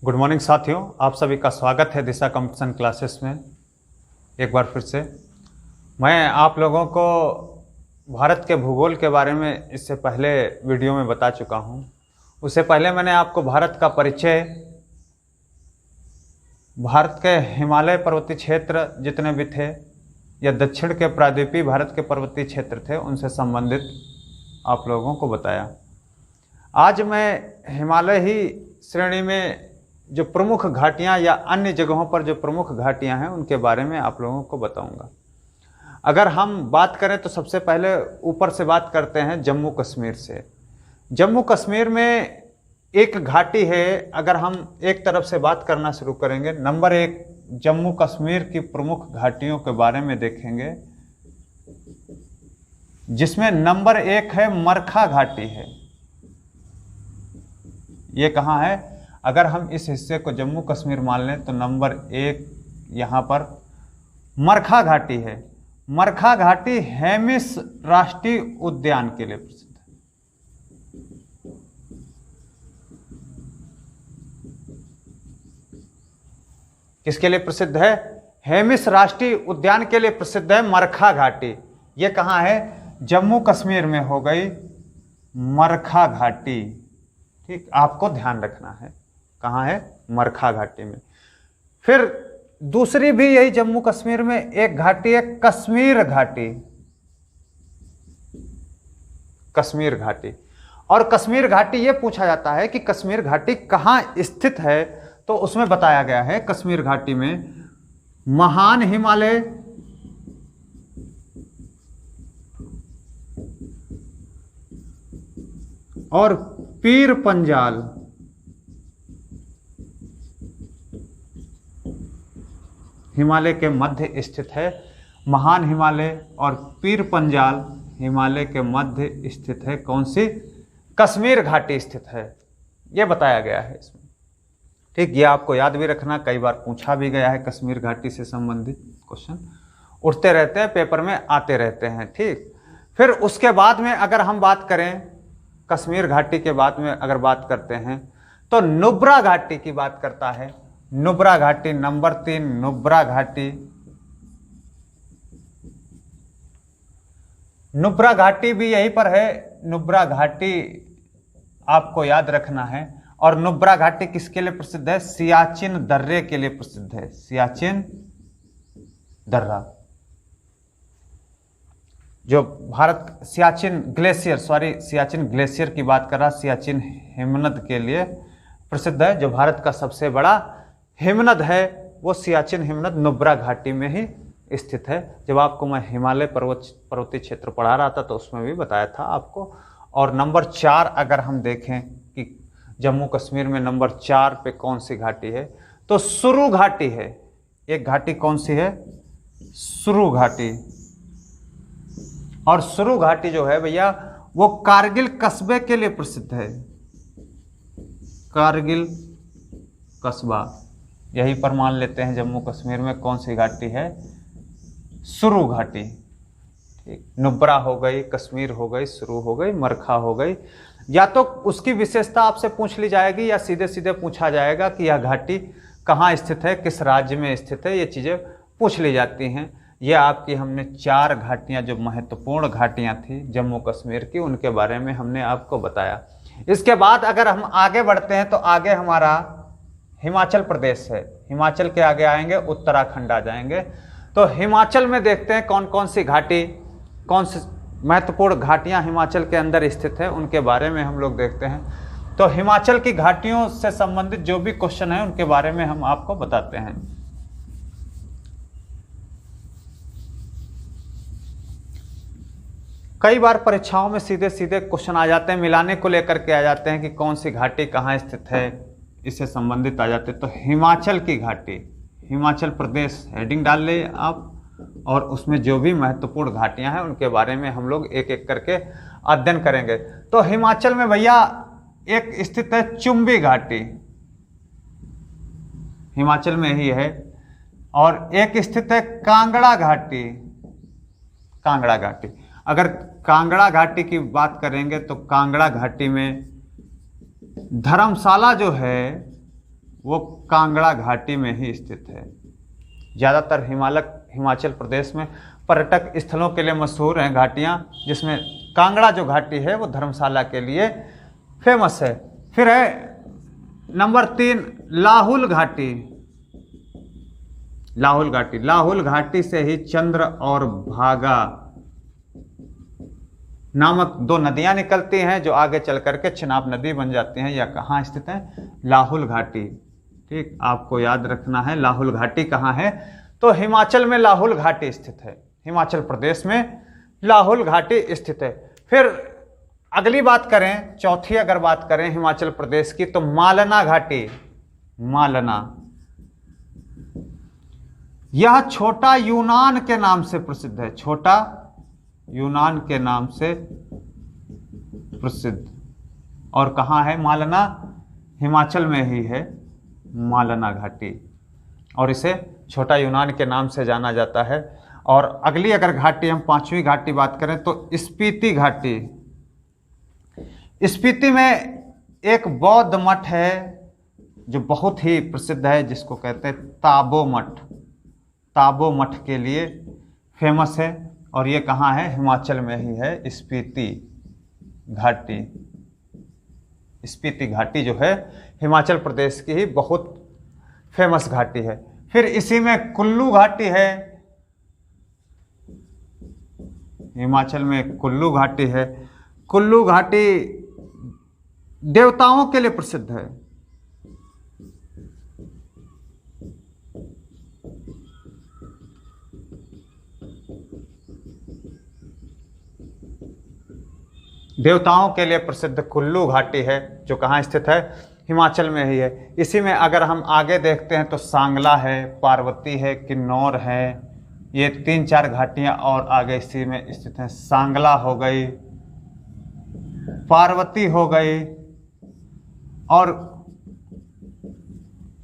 Good morning साथियों, आप सभी का स्वागत है दिशा कंपटीशन क्लासेस में। एक बार फिर से मैं आप लोगों को भारत के भूगोल के बारे में इससे पहले वीडियो में बता चुका हूं। उससे पहले मैंने आपको भारत का परिचय, भारत के हिमालय पर्वतीय क्षेत्र जितने भी थे या दक्षिण के प्रायद्वीपीय भारत के पर्वतीय क्षेत्र थे उनसे संबंधित आप लोगों को बताया। आज मैं हिमालय ही श्रेणी में जो प्रमुख घाटियां या अन्य जगहों पर जो प्रमुख घाटियां हैं उनके बारे में आप लोगों को बताऊंगा। अगर हम बात करें तो सबसे पहले ऊपर से बात करते हैं जम्मू कश्मीर से। जम्मू कश्मीर में एक घाटी है। अगर हम एक तरफ से बात करना शुरू करेंगे, नंबर एक जम्मू कश्मीर की प्रमुख घाटियों के बारे में देखेंगे, जिसमें नंबर एक है मरखा घाटी है। ये कहाँ है? अगर हम इस हिस्से को जम्मू कश्मीर मान लें तो नंबर एक यहाँ पर मरखा घाटी है। मरखा घाटी हेमिस राष्ट्रीय उद्यान के लिए प्रसिद्ध है। किसके लिए प्रसिद्ध है? हेमिस राष्ट्रीय उद्यान के लिए प्रसिद्ध है मरखा घाटी। ये कहाँ है? जम्मू कश्मीर में हो गई मरखा घाटी। ठीक, आपको ध्यान रखना है कहाँ है? मरखा घाटी में। फिर दूसरी भी यही जम्मू कश्मीर में एक घाटी है, कश्मीर घाटी। कश्मीर घाटी। और कश्मीर घाटी ये पूछा जाता है कि कश्मीर घाटी कहाँ स्थित है, तो उसमें बताया गया है कश्मीर घाटी में महान हिमालय और पीर पंजाल हिमालय के मध्य स्थित है। महान हिमालय और पीर पंजाल हिमालय के मध्य स्थित है। कौन सी? कश्मीर घाटी स्थित है, यह बताया गया है इसमें। ठीक, ये आपको याद भी रखना, कई बार पूछा भी गया है। कश्मीर घाटी से संबंधित क्वेश्चन उठते रहते हैं, पेपर में आते रहते हैं। ठीक, फिर उसके बाद में अगर हम बात करें, कश्मीर घाटी के बाद में अगर बात करते हैं तो नुब्रा घाटी की बात करता है। नुब्रा घाटी नंबर 3, नुब्रा घाटी। नुब्रा घाटी भी यहीं पर है। नुब्रा घाटी आपको याद रखना है। और नुब्रा घाटी किसके लिए प्रसिद्ध है? सियाचिन दर्रे के लिए प्रसिद्ध है। सियाचिन दर्रा, जो भारत सियाचिन ग्लेशियर की बात कर रहा, सियाचिन हिमनद के लिए प्रसिद्ध है। जो भारत का सबसे बड़ा हिमनद है वो सियाचिन हिमनद नुब्रा घाटी में ही स्थित है। जब आपको मैं हिमालय पर्वतीय क्षेत्र पढ़ा रहा था तो उसमें भी बताया था आपको। और नंबर 4 अगर हम देखें कि जम्मू कश्मीर में नंबर 4 पे कौन सी घाटी है, तो सुरु घाटी है। एक घाटी कौन सी है? सुरु घाटी। और सुरु घाटी जो है भैया वो कारगिल कस्बे के लिए प्रसिद्ध है। कारगिल कस्बा, यहीं पर मान लेते हैं जम्मू कश्मीर में कौन सी घाटी है? सुरु घाटी। ठीक, नुब्रा हो गई, कश्मीर हो गई, सुरु हो गई, मरखा हो गई। या तो उसकी विशेषता आपसे पूछ ली जाएगी या सीधे सीधे पूछा जाएगा कि यह घाटी कहाँ स्थित है, किस राज्य में स्थित है। ये चीज़ें पूछ ली जाती हैं। ये आपकी हमने 4 घाटियाँ जो महत्वपूर्ण घाटियाँ थी जम्मू कश्मीर की, उनके बारे में हमने आपको बताया। इसके बाद अगर हम आगे बढ़ते हैं तो आगे हमारा हिमाचल प्रदेश है। हिमाचल के आगे आएंगे उत्तराखंड आ जाएंगे। तो हिमाचल में देखते हैं कौन कौन सी घाटी, कौन सी महत्वपूर्ण घाटियां हिमाचल के अंदर स्थित है, उनके बारे में हम लोग देखते हैं। तो हिमाचल की घाटियों से संबंधित जो भी क्वेश्चन है उनके बारे में हम आपको बताते हैं। कई बार परीक्षाओं में सीधे सीधे क्वेश्चन आ जाते हैं, मिलाने को लेकर के आ जाते हैं कि कौन सी घाटी कहाँ स्थित है, इससे संबंधित आ जाते हैं। तो हिमाचल की घाटी, हिमाचल प्रदेश हेडिंग डाल ले आप, और उसमें जो भी महत्वपूर्ण घाटियां हैं उनके बारे में हम लोग एक एक करके अध्ययन करेंगे। तो हिमाचल में भैया एक स्थित है चुंबी घाटी, हिमाचल में ही है। और एक स्थित है कांगड़ा घाटी। कांगड़ा घाटी, अगर कांगड़ा घाटी की बात करेंगे तो कांगड़ा घाटी में धर्मशाला जो है वो कांगड़ा घाटी में ही स्थित है। ज़्यादातर हिमाचल प्रदेश में पर्यटक स्थलों के लिए मशहूर हैं घाटियाँ, जिसमें कांगड़ा जो घाटी है वो धर्मशाला के लिए फेमस है। फिर है नंबर 3 लाहुल घाटी। लाहुल घाटी, लाहुल घाटी से ही चंद्र और भागा नामक 2 नदियां निकलती हैं, जो आगे चल करके चिनाब नदी बन जाती हैं। यह कहाँ स्थित है? लाहुल घाटी। ठीक, आपको याद रखना है लाहुल घाटी कहाँ है। तो हिमाचल में लाहुल घाटी स्थित है, हिमाचल प्रदेश में लाहुल घाटी स्थित है। फिर अगली बात करें, चौथी अगर बात करें हिमाचल प्रदेश की, तो मालना घाटी। मालना, यह छोटा यूनान के नाम से प्रसिद्ध है, छोटा यूनान के नाम से प्रसिद्ध। और कहाँ है मालना? हिमाचल में ही है मालना घाटी, और इसे छोटा यूनान के नाम से जाना जाता है। और अगली अगर घाटी, हम 5वीं घाटी बात करें तो स्पीति घाटी। स्पीति में एक बौद्ध मठ है जो बहुत ही प्रसिद्ध है, जिसको कहते हैं ताबो मठ। ताबो मठ के लिए फेमस है, और ये कहाँ है? हिमाचल में ही है स्पीति घाटी। स्पीति घाटी जो है हिमाचल प्रदेश की ही बहुत फेमस घाटी है। फिर इसी में कुल्लू घाटी है, हिमाचल में कुल्लू घाटी है। कुल्लू घाटी देवताओं के लिए प्रसिद्ध है। देवताओं के लिए प्रसिद्ध कुल्लू घाटी है, जो कहाँ स्थित है? हिमाचल में ही है। इसी में अगर हम आगे देखते हैं तो सांगला है, पार्वती है, किन्नौर है, ये 3-4 घाटियां और आगे इसी में स्थित हैं। सांगला हो गई, पार्वती हो गई और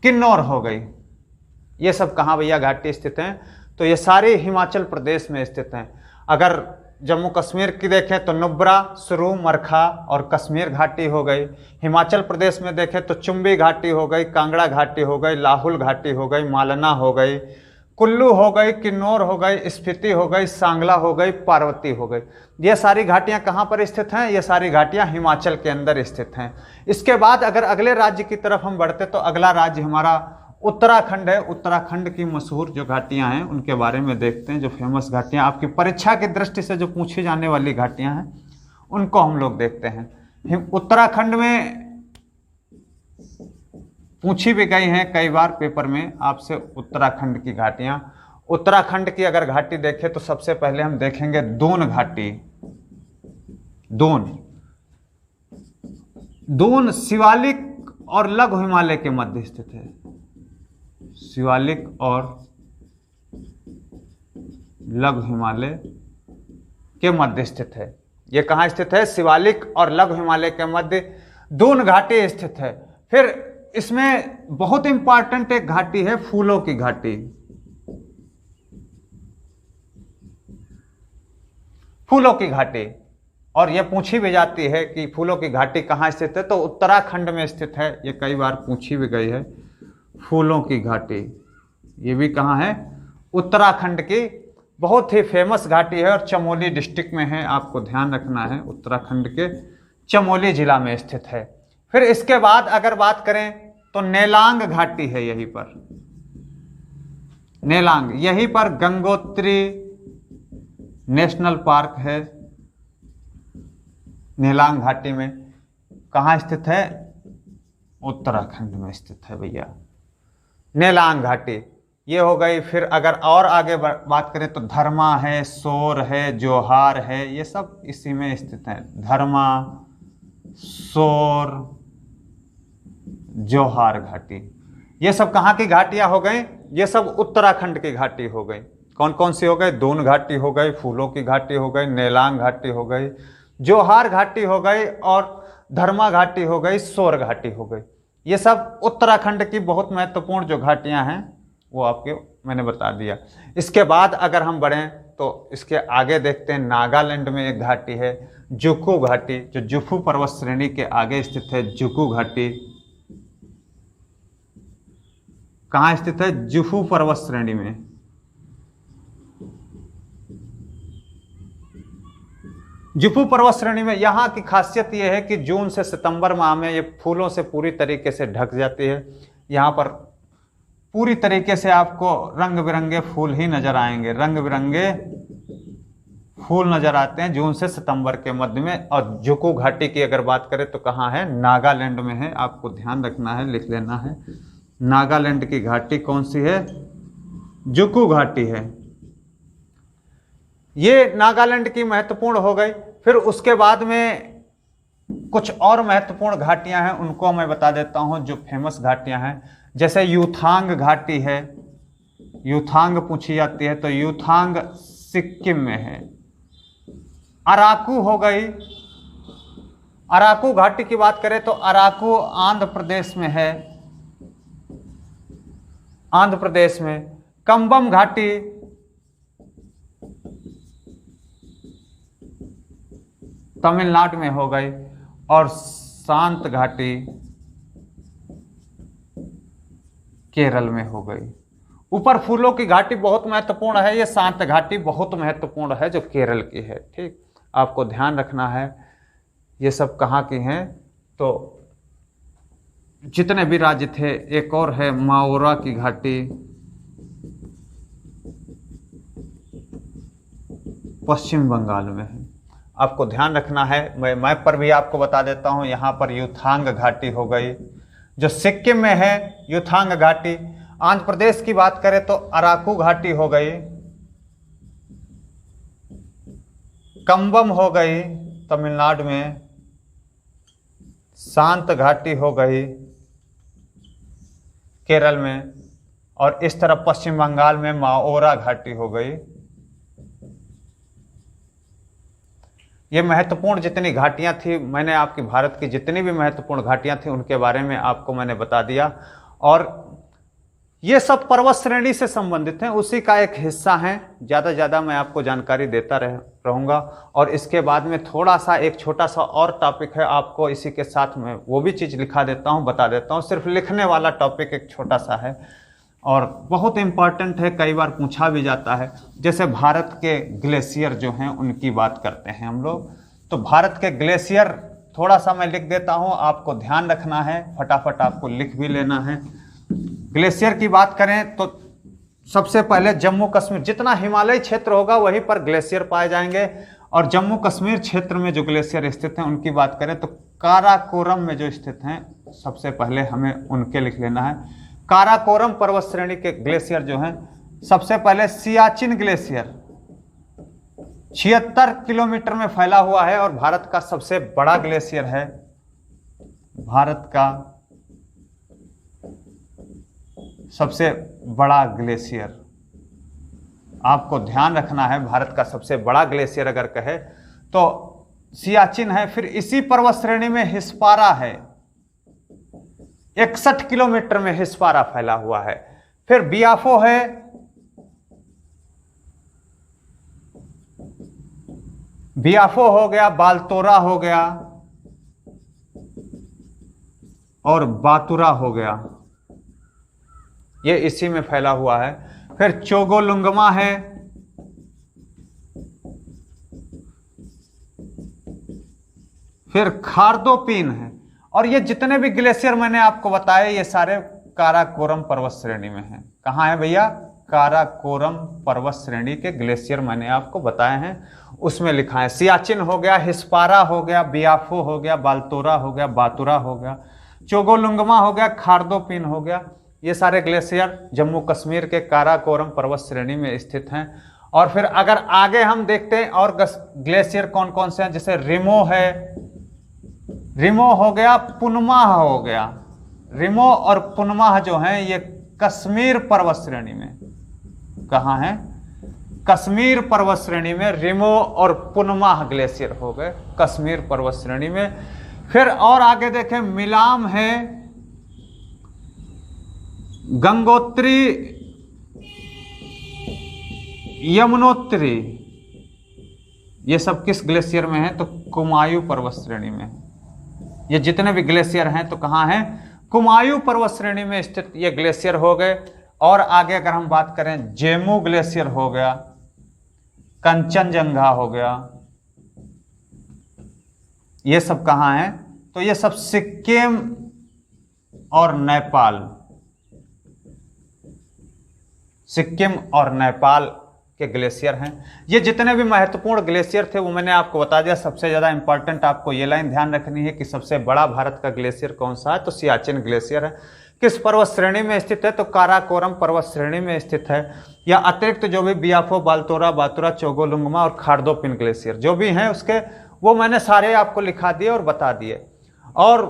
किन्नौर हो गई। ये सब कहाँ भैया घाटी स्थित हैं? तो ये सारे हिमाचल प्रदेश में स्थित हैं। अगर जम्मू कश्मीर की देखें तो नुब्रा, सुरू, मरखा और कश्मीर घाटी हो गई। हिमाचल प्रदेश में देखें तो चुम्बी घाटी हो गई, कांगड़ा घाटी हो गई, लाहुल घाटी हो गई, मालना हो गई, कुल्लू हो गई, किन्नौर हो गई, स्पीति हो गई, सांगला हो गई, पार्वती हो गई। ये सारी घाटियां कहाँ पर स्थित हैं? ये सारी घाटियां हिमाचल के अंदर स्थित हैं। इसके बाद अगर अगले राज्य की तरफ हम बढ़ते तो अगला राज्य हमारा उत्तराखंड है। उत्तराखंड की मशहूर जो घाटियां हैं उनके बारे में देखते हैं, जो फेमस घाटियां आपकी परीक्षा की दृष्टि से जो पूछी जाने वाली घाटियां हैं उनको हम लोग देखते हैं। उत्तराखंड में पूछी भी गई हैं कई बार पेपर में आपसे उत्तराखंड की घाटियां। उत्तराखंड की अगर घाटी देखें तो सबसे पहले हम देखेंगे दून घाटी। दून शिवालिक और लघु हिमालय के मध्य स्थित है। शिवालिक और लघु हिमालय के मध्य स्थित है। यह कहाँ स्थित है? शिवालिक और लघु हिमालय के मध्य दून घाटी स्थित है। फिर इसमें बहुत इंपॉर्टेंट एक घाटी है, फूलों की घाटी। फूलों की घाटी, और यह पूछी भी जाती है कि फूलों की घाटी कहाँ स्थित है, तो उत्तराखंड में स्थित है। ये कई बार पूछी भी गई है। फूलों की घाटी ये भी कहाँ है? उत्तराखंड की बहुत ही फेमस घाटी है और चमोली डिस्ट्रिक्ट में है, आपको ध्यान रखना है। उत्तराखंड के चमोली जिला में स्थित है। फिर इसके बाद अगर बात करें तो नेलांग घाटी है। यहीं पर नेलांग, यहीं पर गंगोत्री नेशनल पार्क है। नेलांग घाटी में कहाँ स्थित है? उत्तराखंड में स्थित है भैया नेलांग घाटी। ये हो गई। फिर अगर और आगे बात करें तो धर्मा है, सोर है, जोहार है, ये सब इसी में स्थित है। धर्मा, सोर, जोहार घाटी, ये सब कहाँ की घाटियां हो गई? ये सब उत्तराखंड की घाटी हो गई। कौन कौन सी हो गई? दून घाटी हो गई, फूलों की घाटी हो गई, नेलांग घाटी हो गई, जोहार घाटी हो गई और धर्मा घाटी हो गई, सोर घाटी हो गई। ये सब उत्तराखंड की बहुत महत्वपूर्ण जो घाटियां हैं वो आपके मैंने बता दिया। इसके बाद अगर हम बढ़ें तो इसके आगे देखते हैं नागालैंड में एक घाटी है जुकू घाटी, जो जुफू पर्वत श्रेणी के आगे स्थित है। जुकू घाटी, कहाँ स्थित है? जुफू पर्वत श्रेणी में। जुफू पर्वत श्रेणी में यहाँ की खासियत यह है कि जून से सितंबर माह में ये फूलों से पूरी तरीके से ढक जाती है। यहाँ पर पूरी तरीके से आपको रंग बिरंगे फूल ही नजर आएंगे, रंग बिरंगे फूल नजर आते हैं जून से सितंबर के मध्य में। और जुकू घाटी की अगर बात करें तो कहाँ है? नागालैंड में है। आपको ध्यान रखना है, लिख लेना है। नागालैंड की घाटी कौन सी है? जुकू घाटी है। ये नागालैंड की महत्वपूर्ण हो गई। फिर उसके बाद में कुछ और महत्वपूर्ण घाटियां हैं, उनको मैं बता देता हूं जो फेमस घाटियां हैं। जैसे यूथांग घाटी है, यूथांग पूछी जाती है तो यूथांग सिक्किम में है। अराकू हो गई, अराकू घाटी की बात करें तो अराकू आंध्र प्रदेश में है, आंध्र प्रदेश में। कंबम घाटी तमिलनाडु में हो गई। और शांत घाटी केरल में हो गई। ऊपर फूलों की घाटी बहुत महत्वपूर्ण है, ये शांत घाटी बहुत महत्वपूर्ण है जो केरल की है। ठीक, आपको ध्यान रखना है ये सब कहाँ की हैं। तो जितने भी राज्य थे, एक और है माओरा की घाटी, पश्चिम बंगाल में है। आपको ध्यान रखना है, मैं मैप पर भी आपको बता देता हूं। यहाँ पर यूथांग घाटी हो गई जो सिक्किम में है, यूथांग घाटी। आंध्र प्रदेश की बात करें तो अराकू घाटी हो गई, कंबम हो गई तमिलनाडु में, शांत घाटी हो गई केरल में, और इस तरफ पश्चिम बंगाल में माओरा घाटी हो गई। ये महत्वपूर्ण जितनी घाटियां थी, मैंने आपकी भारत की जितनी भी महत्वपूर्ण घाटियां थी उनके बारे में आपको मैंने बता दिया। और ये सब पर्वत श्रेणी से संबंधित हैं, उसी का एक हिस्सा हैं। ज़्यादा ज़्यादा मैं आपको जानकारी देता रहूँगा। और इसके बाद में थोड़ा सा एक छोटा सा और टॉपिक है, आपको इसी के साथ में वो भी चीज़ लिखा देता हूँ, बता देता हूँ। सिर्फ लिखने वाला टॉपिक एक छोटा सा है और बहुत इम्पॉर्टेंट है, कई बार पूछा भी जाता है। जैसे भारत के ग्लेशियर जो हैं उनकी बात करते हैं हम लोग। तो भारत के ग्लेशियर थोड़ा सा मैं लिख देता हूँ, आपको ध्यान रखना है, फटाफट आपको लिख भी लेना है। ग्लेशियर की बात करें तो सबसे पहले जम्मू कश्मीर, जितना हिमालयी क्षेत्र होगा वहीं पर ग्लेशियर पाए जाएंगे। और जम्मू कश्मीर क्षेत्र में जो ग्लेशियर स्थित हैं उनकी बात करें तो काराकोरम में जो स्थित हैं, सबसे पहले हमें उनके लिख लेना है। काराकोरम पर्वत श्रेणी के ग्लेशियर जो हैं, सबसे पहले सियाचिन ग्लेशियर 76 किलोमीटर में फैला हुआ है और भारत का सबसे बड़ा ग्लेशियर है। भारत का सबसे बड़ा ग्लेशियर, आपको ध्यान रखना है, भारत का सबसे बड़ा ग्लेशियर अगर कहे तो सियाचिन है। फिर इसी पर्वत श्रेणी में हिस्पारा है, 61 किलोमीटर में हिस्पारा फैला हुआ है। फिर बियाफो है, बियाफो हो गया, बालतोरा हो गया और बातुरा हो गया, ये इसी में फैला हुआ है। फिर चोगोलुंगमा है, फिर खारदोपीन है। और ये जितने भी ग्लेशियर मैंने आपको बताए ये सारे काराकोरम पर्वत श्रेणी में हैं। कहाँ है भैया? काराकोरम पर्वत श्रेणी के ग्लेशियर मैंने आपको बताए हैं, उसमें लिखा है। सियाचिन हो गया, हिस्पारा हो गया, बियाफो हो गया, बालतोरा हो गया, बातुरा हो गया, चोगोलुंगमा हो गया, खारदोपीन हो गया। ये सारे ग्लेशियर जम्मू कश्मीर के काराकोरम पर्वत श्रेणी में स्थित हैं। और फिर अगर आगे हम देखते हैं और ग्लेशियर कौन कौन से हैं, जैसे रिमो है, रिमो हो गया, पुनमाह हो गया। रिमो और पुनमाह जो हैं ये कश्मीर पर्वत श्रेणी में, कहाँ है? कश्मीर पर्वत श्रेणी में रिमो और पुनमाह ग्लेशियर हो गए कश्मीर पर्वत श्रेणी में। फिर और आगे देखें, मिलाम है, गंगोत्री, यमुनोत्री, ये सब किस ग्लेशियर में है? तो कुमायूं पर्वत श्रेणी में है। ये जितने भी ग्लेशियर हैं तो कहाँ हैं? कुमायूं पर्वत श्रेणी में स्थित ये ग्लेशियर हो गए। और आगे अगर हम बात करें, जेमू ग्लेशियर हो गया, कंचनजंगा हो गया, ये सब कहाँ हैं? तो ये सब सिक्किम और नेपाल, सिक्किम और नेपाल के ग्लेशियर हैं। ये जितने भी महत्वपूर्ण ग्लेशियर थे वो मैंने आपको बता दिया। सबसे ज़्यादा इंपॉर्टेंट आपको ये लाइन ध्यान रखनी है कि सबसे बड़ा भारत का ग्लेशियर कौन सा है, तो सियाचिन ग्लेशियर है। किस पर्वत श्रेणी में स्थित है, तो काराकोरम पर्वत श्रेणी में स्थित है। या अतिरिक्त जो भी बियाफो, बाल्तोरा, बातुरा, चोगोलुंगमा और खारदोपिन ग्लेशियर जो भी हैं उसके, वो मैंने सारे आपको लिखा दिए और बता दिए। और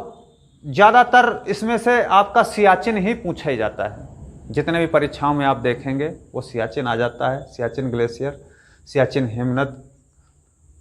ज़्यादातर इसमें से आपका सियाचिन ही पूछा ही जाता है। जितने भी परीक्षाओं में आप देखेंगे वो सियाचिन आ जाता है, सियाचिन ग्लेशियर, सियाचिन हिमनद,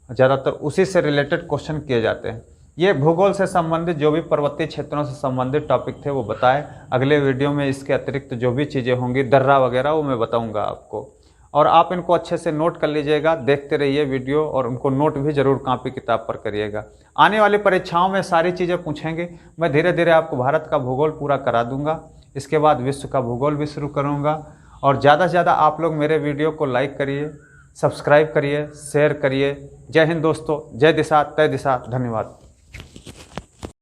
ज़्यादातर उसी से रिलेटेड क्वेश्चन किए जाते हैं। ये भूगोल से संबंधित जो भी पर्वतीय क्षेत्रों से संबंधित टॉपिक थे वो बताए। अगले वीडियो में इसके अतिरिक्त जो भी चीज़ें होंगी, दर्रा वगैरह, वो मैं बताऊंगा आपको। और आप इनको अच्छे से नोट कर लीजिएगा, देखते रहिए वीडियो, और उनको नोट भी जरूर कॉपी किताब पर करिएगा। आने वाली परीक्षाओं में सारी चीज़ें पूछेंगे। मैं धीरे धीरे आपको भारत का भूगोल पूरा करा दूंगा। इसके बाद विश्व का भूगोल भी शुरू करूंगा। और ज़्यादा से ज़्यादा आप लोग मेरे वीडियो को लाइक करिए, सब्सक्राइब करिए, शेयर करिए। जय हिंद दोस्तों, जय दिशा तय दिशा, धन्यवाद।